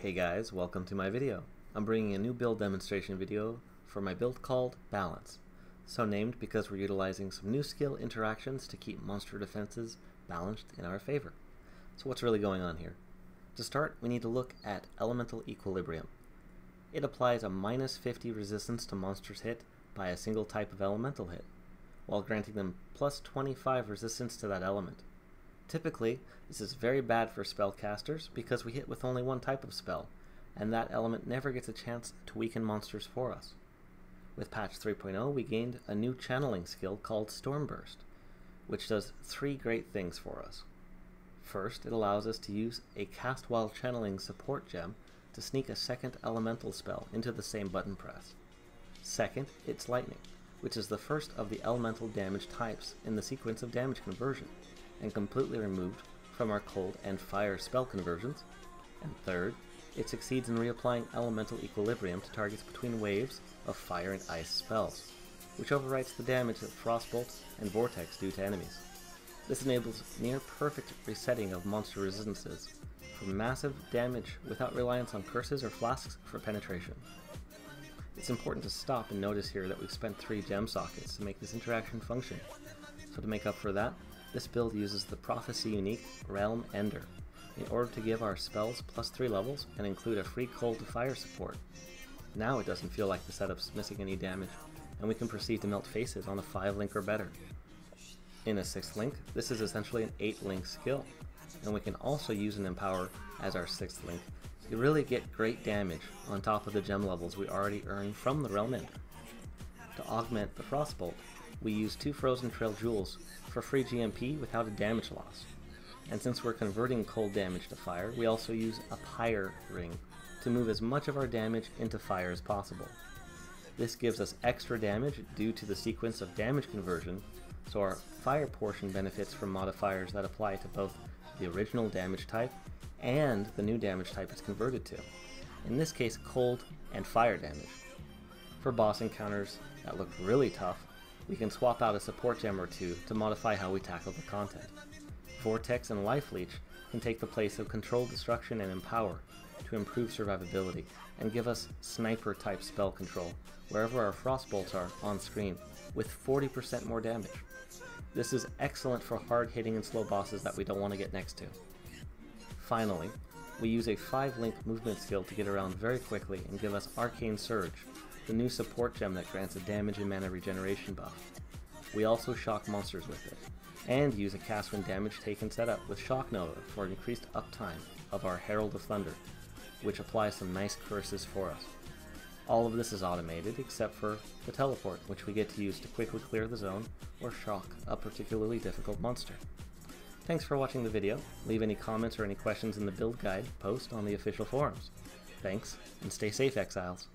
Hey guys, welcome to my video. I'm bringing a new build demonstration video for my build called Balance. So named because we're utilizing some new skill interactions to keep monster defenses balanced in our favor. So what's really going on here? To start, we need to look at elemental equilibrium. It applies a -50 resistance to monsters hit by a single type of elemental hit, while granting them +25 resistance to that element. Typically, this is very bad for spellcasters because we hit with only one type of spell, and that element never gets a chance to weaken monsters for us. With patch 3.0, we gained a new channeling skill called Stormburst, which does 3 great things for us. First, it allows us to use a cast while channeling support gem to sneak a second elemental spell into the same button press. Second, it's lightning, which is the first of the elemental damage types in the sequence of damage conversion, and completely removed from our cold and fire spell conversions. And third, it succeeds in reapplying elemental equilibrium to targets between waves of fire and ice spells, which overwrites the damage that Frostbolt and Vortex do to enemies. This enables near perfect resetting of monster resistances for massive damage without reliance on curses or flasks for penetration. It's important to stop and notice here that we've spent 3 gem sockets to make this interaction function. So to make up for that, this build uses the Prophecy unique Realm Ender in order to give our spells +3 levels and include a free cold to fire support. Now it doesn't feel like the setup's missing any damage, and we can proceed to melt faces on a 5 link or better. In a 6th link, this is essentially an 8 link skill, and we can also use an Empower as our 6th link to really get great damage on top of the gem levels we already earn from the Realm Ender. To augment the Frostbolt, we use 2 Frozen Trail Jewels for free GMP without a damage loss. And since we're converting cold damage to fire, we also use a Pyre Ring to move as much of our damage into fire as possible. This gives us extra damage due to the sequence of damage conversion, so our fire portion benefits from modifiers that apply to both the original damage type and the new damage type it's converted to. In this case, cold and fire damage. For boss encounters that look really tough, we can swap out a support gem or 2 to modify how we tackle the content. Vortex and Life Leech can take the place of Controlled Destruction and Empower to improve survivability and give us sniper type spell control wherever our Frostbolts are on screen with 40% more damage. This is excellent for hard hitting and slow bosses that we don't want to get next to. Finally, we use a 5 link movement skill to get around very quickly and give us Arcane Surge, the new support gem that grants a damage and mana regeneration buff. We also shock monsters with it, and use a cast when damage taken setup with Shock Nova for increased uptime of our Herald of Thunder, which applies some nice curses for us. All of this is automated except for the teleport, which we get to use to quickly clear the zone or shock a particularly difficult monster. Thanks for watching the video. Leave any comments or any questions in the build guide post on the official forums. Thanks, and stay safe, Exiles.